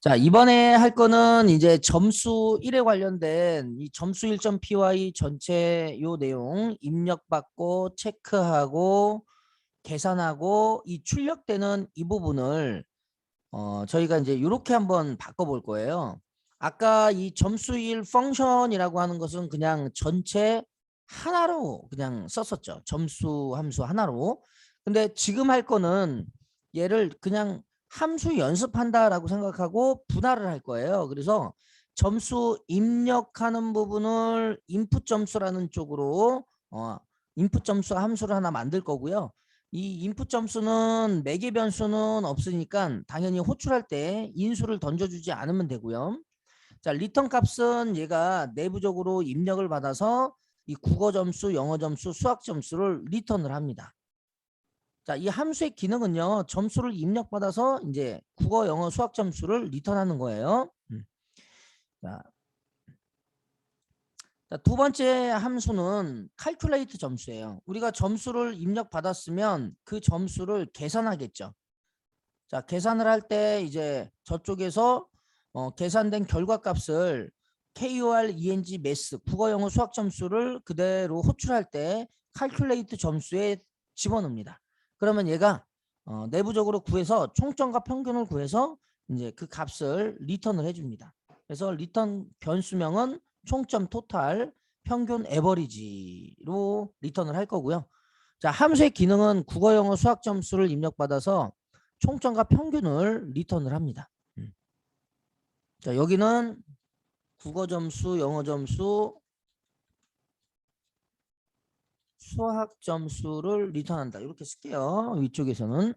자, 이번에 할 거는 이제 점수 1에 관련된 이 점수 1.py 전체 요 내용 입력받고 체크하고 계산하고 이 출력되는 이 부분을 저희가 이제 이렇게 한번 바꿔볼 거예요. 아까 이 점수 1 펑션이라고 하는 것은 그냥 전체 하나로 그냥 썼었죠. 점수 함수 하나로. 근데 지금 할 거는 얘를 그냥 함수 연습한다라고 생각하고 분할을 할 거예요. 그래서 점수 입력하는 부분을 인풋 점수라는 쪽으로 인풋 점수 함수를 하나 만들 거고요. 이 인풋 점수는 매개 변수는 없으니까 당연히 호출할 때 인수를 던져주지 않으면 되고요. 자, 리턴 값은 얘가 내부적으로 입력을 받아서 이 국어 점수, 영어 점수, 수학 점수를 리턴을 합니다. 자, 이 함수의 기능은요, 점수를 입력받아서 이제 국어, 영어, 수학 점수를 리턴하는 거예요. 자, 두 번째 함수는 calculate 점수예요. 우리가 점수를 입력받았으면 그 점수를 계산하겠죠. 자, 계산을 할 때 이제 저쪽에서 계산된 결과값을 KOR, 매스, 국어, 영어, 수학 점수를 그대로 호출할 때 calculate 점수에 집어넣습니다. 그러면 얘가 내부적으로 구해서 총점과 평균을 구해서 이제 그 값을 리턴을 해줍니다. 그래서 리턴 변수명은 총점 토탈, 평균 에버리지로 리턴을 할 거고요. 자, 함수의 기능은 국어, 영어, 수학 점수를 입력받아서 총점과 평균을 리턴을 합니다. 자, 여기는 국어 점수, 영어 점수, 수학 점수를 리턴한다. 이렇게 쓸게요. 위쪽에서는.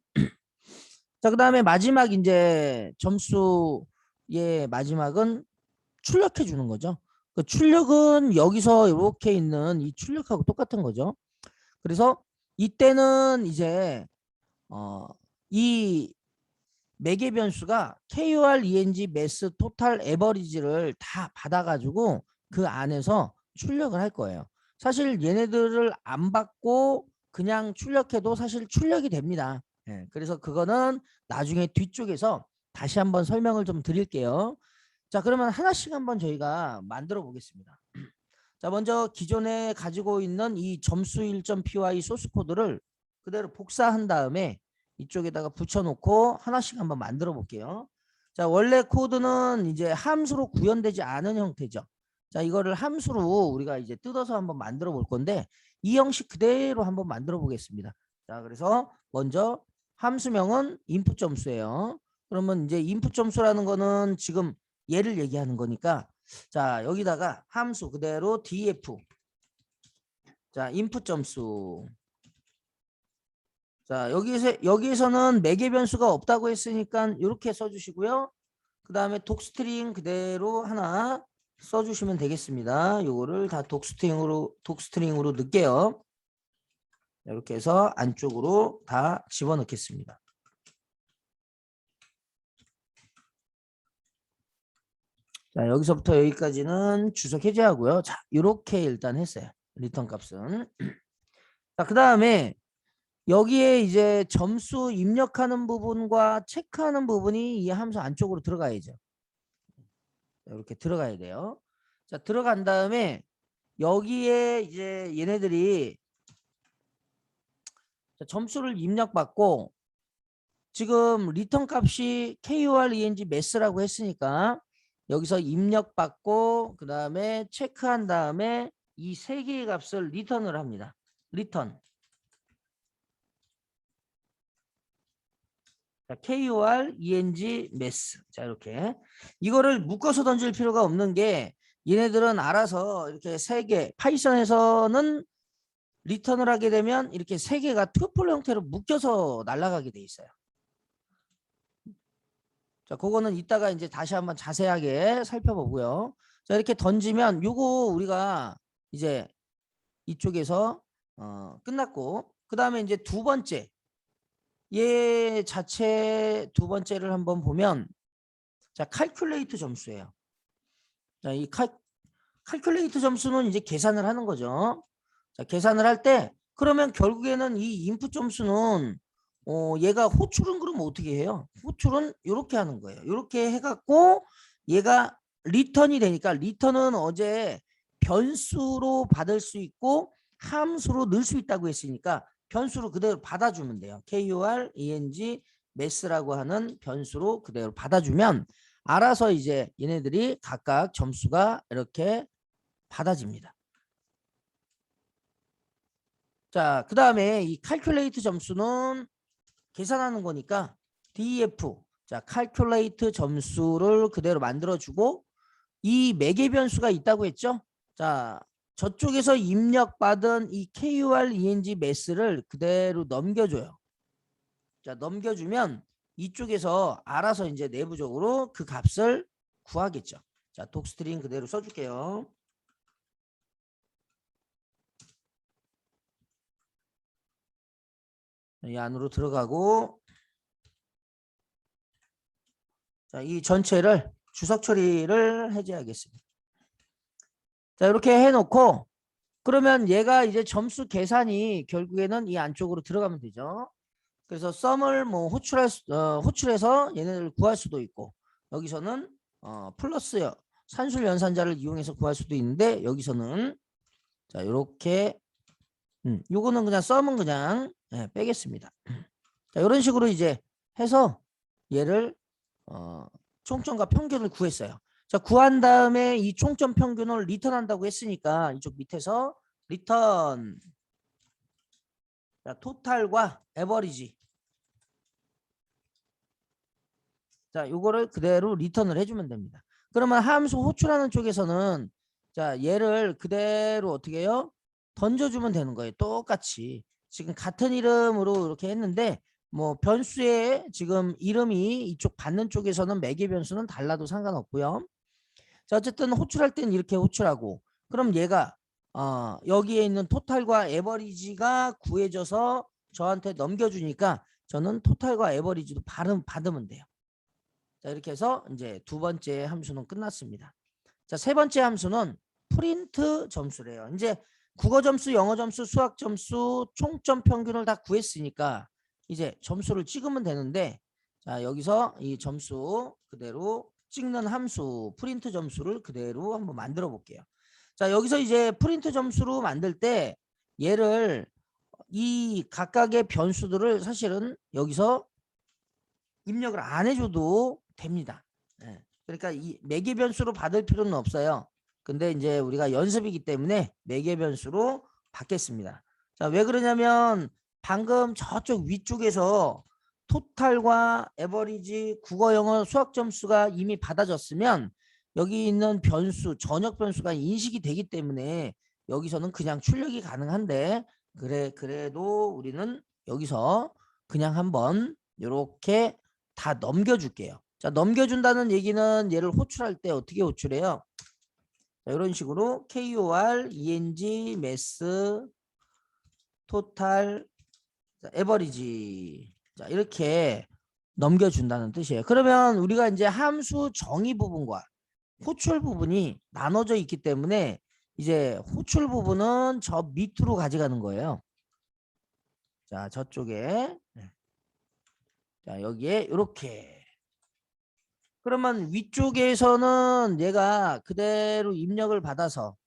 자, 그 다음에 마지막 이제 점수의 마지막은 출력해 주는 거죠. 그 출력은 여기서 이렇게 있는 이 출력하고 똑같은 거죠. 그래서 이때는 이제 이 매개 변수가 KOR, 매스, 토탈, 에버리지를 다 받아가지고 그 안에서 출력을 할 거예요. 사실 얘네들을 안 받고 그냥 출력해도 사실 출력이 됩니다. 예, 그래서 그거는 나중에 뒤쪽에서 다시 한번 설명을 좀 드릴게요. 자, 그러면 하나씩 한번 저희가 만들어 보겠습니다. 자, 먼저 기존에 가지고 있는 이 점수 1.py 소스 코드를 그대로 복사한 다음에 이쪽에다가 붙여놓고 하나씩 한번 만들어 볼게요. 자, 원래 코드는 이제 함수로 구현되지 않은 형태죠. 자, 이거를 함수로 우리가 이제 뜯어서 한번 만들어 볼 건데 이 형식 그대로 한번 만들어 보겠습니다. 자, 그래서 먼저 함수명은 인풋 점수예요. 그러면 이제 인풋 점수라는 거는 지금 얘를 얘기하는 거니까 자, 여기다가 함수 그대로 df. 자, 인풋 점수. 자, 여기에서는 매개 변수가 없다고 했으니까 이렇게 써주시고요. 그 다음에 독스트링 그대로 하나 써주시면 되겠습니다. 요거를 다 독스트링으로 넣을게요. 이렇게 해서 안쪽으로 다 집어넣겠습니다. 자, 여기서부터 여기까지는 주석 해제하고요. 자, 이렇게 일단 했어요. 리턴 값은. 자, 그 다음에 여기에 이제 점수 입력하는 부분과 체크하는 부분이 이 함수 안쪽으로 들어가야죠. 이렇게 들어가야 돼요. 자, 들어간 다음에 여기에 이제 얘네들이 점수를 입력받고 지금 리턴 값이 KOR, 매스라고 했으니까 여기서 입력받고 그 다음에 체크한 다음에 이 세 개의 값을 리턴을 합니다. 리턴. 자, KOR, 매스. 자, 이렇게. 이거를 묶어서 던질 필요가 없는 게 얘네들은 알아서 이렇게 세 개, 파이썬에서는 리턴을 하게 되면 이렇게 세 개가 트플 형태로 묶여서 날아가게 돼 있어요. 자, 그거는 이따가 이제 다시 한번 자세하게 살펴보고요. 자, 이렇게 던지면 요거 우리가 이제 이쪽에서 끝났고 그 다음에 이제 두 번째 얘 자체 두 번째를 한번 보면 자, calculate 점수예요. 자, 이 calculate 점수는 이제 계산을 하는 거죠. 자, 계산을 할 때 그러면 결국에는 이 인풋 점수는 얘가 호출은 그럼 어떻게 해요? 호출은 이렇게 하는 거예요. 이렇게 해갖고 얘가 리턴이 되니까 리턴은 어제 변수로 받을 수 있고 함수로 넣을 수 있다고 했으니까 변수로 그대로 받아주면 돼요. KUR, ENG, 매스라고 하는 변수로 그대로 받아주면 알아서 이제 얘네들이 각각 점수가 이렇게 받아집니다. 자, 그 다음에 이 calculate 점수는 계산하는 거니까 DEF, 자, calculate 점수를 그대로 만들어주고 이 매개 변수가 있다고 했죠? 자, 저쪽에서 입력받은 이 KUR, ENG, 매스를 그대로 넘겨줘요. 자, 넘겨주면 이쪽에서 알아서 이제 내부적으로 그 값을 구하겠죠. 자, 독스트링 그대로 써줄게요. 이 안으로 들어가고, 자, 이 전체를 주석 처리를 해제하겠습니다. 자, 이렇게 해놓고, 그러면 얘가 이제 점수 계산이 결국에는 이 안쪽으로 들어가면 되죠. 그래서 썸을 뭐 호출해서 얘네를 구할 수도 있고, 여기서는 플러스 산술 연산자를 이용해서 구할 수도 있는데, 여기서는 자, 이렇게 요거는 그냥 썸은 그냥 빼겠습니다. 자, 이런 식으로 이제 해서 얘를 총점과 평균을 구했어요. 자, 구한 다음에 이 총점 평균을 리턴한다고 했으니까 이쪽 밑에서 리턴, 자, 토탈과 에버리지, 자, 요거를 그대로 리턴을 해주면 됩니다. 그러면 함수 호출하는 쪽에서는 자, 얘를 그대로 어떻게 해요? 던져주면 되는 거예요. 똑같이. 지금 같은 이름으로 이렇게 했는데 뭐 변수의 지금 이름이 이쪽 받는 쪽에서는 매개 변수는 달라도 상관없고요. 자, 어쨌든 호출할 때는 이렇게 호출하고, 그럼 얘가 여기에 있는 토탈과 에버리지가 구해져서 저한테 넘겨주니까 저는 토탈과 에버리지도 받으면 돼요. 자, 이렇게 해서 이제 두 번째 함수는 끝났습니다. 자, 세 번째 함수는 프린트 점수래요. 이제 국어 점수, 영어 점수, 수학 점수, 총점 평균을 다 구했으니까 이제 점수를 찍으면 되는데, 자, 여기서 이 점수 그대로 찍는 함수 프린트 점수를 그대로 한번 만들어 볼게요. 자, 여기서 이제 프린트 점수로 만들 때 얘를 이 각각의 변수들을 사실은 여기서 입력을 안 해줘도 됩니다. 그러니까 이 매개 변수로 받을 필요는 없어요. 근데 이제 우리가 연습이기 때문에 매개 변수로 받겠습니다. 자, 왜 그러냐면 방금 저쪽 위쪽에서 토탈과 에버리지, 국어, 영어, 수학 점수가 이미 받아졌으면 여기 있는 변수, 전역 변수가 인식이 되기 때문에 여기서는 그냥 출력이 가능한데, 그래도 우리는 여기서 그냥 한번 이렇게 다 넘겨줄게요. 자, 넘겨준다는 얘기는 얘를 호출할 때 어떻게 호출해요? 자, 이런 식으로 KUR, ENG, 매스, 토탈, 에버리지, 자, 이렇게 넘겨준다는 뜻이에요. 그러면 우리가 이제 함수 정의 부분과 호출 부분이 나눠져 있기 때문에 이제 호출 부분은 저 밑으로 가져가는 거예요. 자, 저쪽에, 자, 여기에 이렇게. 그러면 위쪽에서는 얘가 그대로 입력을 받아서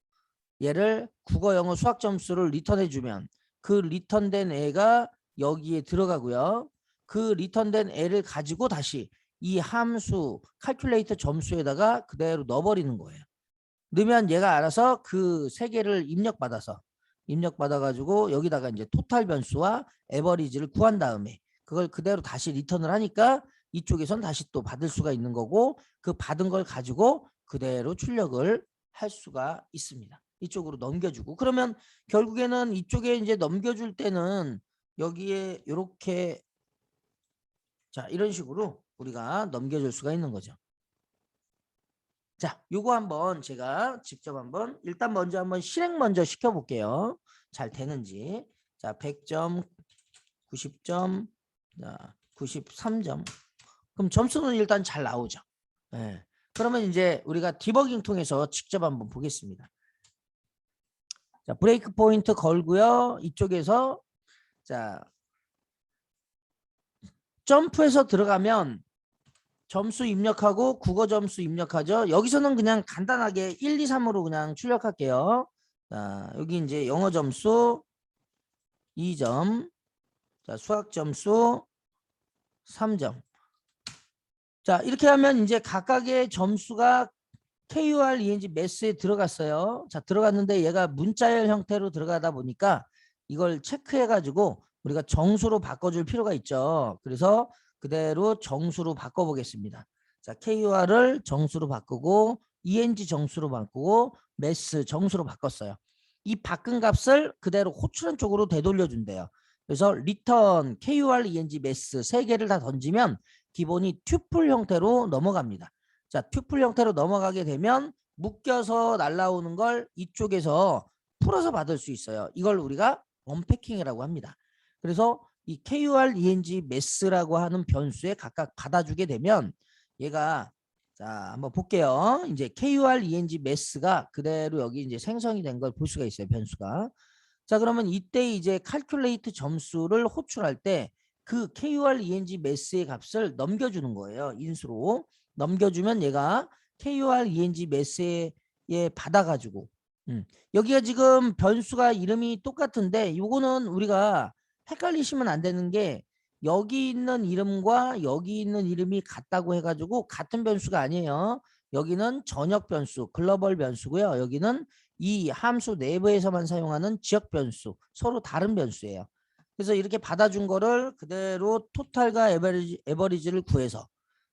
얘를 국어, 영어, 수학 점수를 리턴해 주면 그 리턴된 애가 여기에 들어가고요. 그 리턴된 애를 가지고 다시 이 함수 calculate 점수에다가 그대로 넣어버리는 거예요. 넣으면 얘가 알아서 그 세 개를 입력받아 가지고 여기다가 이제 토탈 변수와 에버리지를 구한 다음에 그걸 그대로 다시 리턴을 하니까 이쪽에선 다시 또 받을 수가 있는 거고, 그 받은 걸 가지고 그대로 출력을 할 수가 있습니다. 이쪽으로 넘겨주고, 그러면 결국에는 이쪽에 이제 넘겨줄 때는 여기에 이렇게, 자, 이런 식으로 우리가 넘겨줄 수가 있는 거죠. 자, 요거 한번 제가 직접 한번 일단 먼저 한번 실행 먼저 시켜볼게요. 잘 되는지. 자, 100점, 90점, 자, 93점. 그럼 점수는 일단 잘 나오죠. 네. 그러면 이제 우리가 디버깅 통해서 직접 한번 보겠습니다. 자, 브레이크 포인트 걸고요. 이쪽에서 자, 점프해서 들어가면 점수 입력하고 국어 점수 입력하죠. 여기서는 그냥 간단하게 1, 2, 3으로 그냥 출력할게요. 자, 여기 이제 영어 점수 2점, 자, 수학 점수 3점. 자, 이렇게 하면 이제 각각의 점수가 KUR, ENG, 매스에 들어갔어요. 자, 들어갔는데 얘가 문자열 형태로 들어가다 보니까 이걸 체크해가지고 우리가 정수로 바꿔줄 필요가 있죠. 그래서 그대로 정수로 바꿔보겠습니다. 자, KUR을 정수로 바꾸고 ENG 정수로 바꾸고 매스 정수로 바꿨어요. 이 바꾼 값을 그대로 호출한 쪽으로 되돌려준대요. 그래서 리턴, KUR, ENG, 매스 세 개를 다 던지면 기본이 튜플 형태로 넘어갑니다. 자, 튜플 형태로 넘어가게 되면 묶여서 날라오는 걸 이쪽에서 풀어서 받을 수 있어요. 이걸 우리가 언패킹이라고 합니다. 그래서 이 KUR, ENG, 매스라고 하는 변수에 각각 받아주게 되면 얘가 자 한번 볼게요. 이제 KUR, ENG, 매스가 그대로 여기 이제 생성이 된 걸 볼 수가 있어요. 변수가. 자, 그러면 이때 이제 calculate 점수를 호출할 때 그 KUR, ENG, 매스의 값을 넘겨주는 거예요. 인수로. 넘겨주면 얘가 KUR, ENG, 매스에 받아가지고 여기가 지금 변수가 이름이 똑같은데 요거는 우리가 헷갈리시면 안 되는 게 여기 있는 이름과 여기 있는 이름이 같다고 해가지고 같은 변수가 아니에요. 여기는 전역 변수, 글로벌 변수고요. 여기는 이 함수 내부에서만 사용하는 지역 변수, 서로 다른 변수예요. 그래서 이렇게 받아준 거를 그대로 토탈과 에버리지를 구해서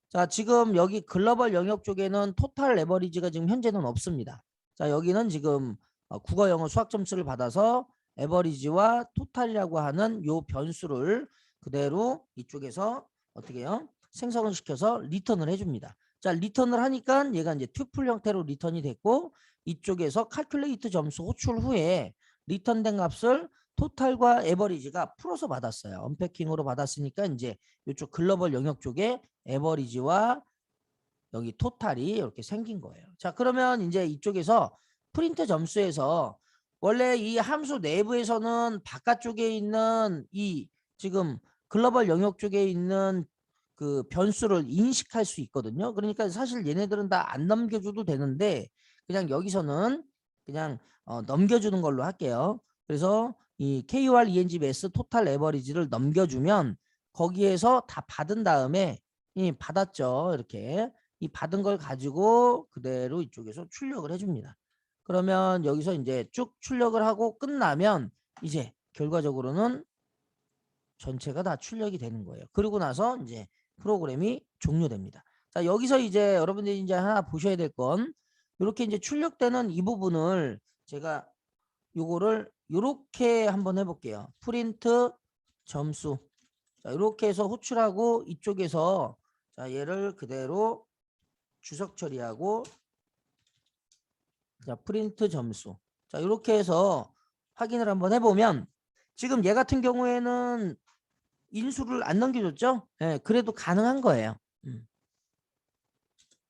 자, 지금 여기 글로벌 영역 쪽에는 토탈 에버리지가 지금 현재는 없습니다. 자, 여기는 지금 국어, 영어, 수학 점수를 받아서 에버리지와 토탈이라고 하는 요 변수를 그대로 이쪽에서 어떻게 해요? 생성을 시켜서 리턴을 해줍니다. 자, 리턴을 하니까 얘가 이제 튜플 형태로 리턴이 됐고 이쪽에서 칼큘레이트 점수 호출 후에 리턴된 값을 토탈과 에버리지가 풀어서 받았어요. 언패킹으로 받았으니까 이제 이쪽 글로벌 영역 쪽에 에버리지와 여기 토탈이 이렇게 생긴 거예요. 자, 그러면 이제 이쪽에서 프린트 점수에서 원래 이 함수 내부에서는 바깥쪽에 있는 이 지금 글로벌 영역 쪽에 있는 그 변수를 인식할 수 있거든요. 그러니까 사실 얘네들은 다 안 넘겨줘도 되는데 그냥 여기서는 그냥 넘겨주는 걸로 할게요. 그래서 이 KUR, ENG, 매스, 토탈, 에버리지를 넘겨주면 거기에서 다 받은 다음에 이 받았죠. 이렇게 이 받은 걸 가지고 그대로 이쪽에서 출력을 해줍니다. 그러면 여기서 이제 쭉 출력을 하고 끝나면 이제 결과적으로는 전체가 다 출력이 되는 거예요. 그리고 나서 이제 프로그램이 종료됩니다. 자, 여기서 이제 여러분들이 이제 하나 보셔야 될 건 이렇게 이제 출력되는 이 부분을 제가 요거를 이렇게 한번 해볼게요. 프린트 점수. 자, 이렇게 해서 호출하고 이쪽에서 자, 얘를 그대로 주석 처리하고 자, 프린트 점수. 자, 이렇게 해서 확인을 한번 해보면 지금 얘 같은 경우에는 인수를 안 넘겨줬죠? 예, 그래도 가능한 거예요.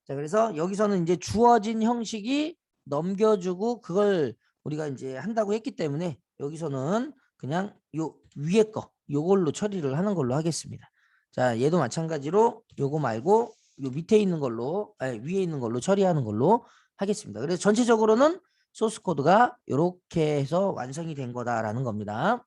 자, 그래서 여기서는 이제 주어진 형식이 넘겨주고 그걸 우리가 이제 한다고 했기 때문에 여기서는 그냥 요 위에 거 요걸로 처리를 하는 걸로 하겠습니다. 자, 얘도 마찬가지로 요거 말고 요 밑에 있는 걸로 위에 있는 걸로 처리하는 걸로 하겠습니다. 그래서 전체적으로는 소스 코드가 이렇게 해서 완성이 된 거다라는 겁니다.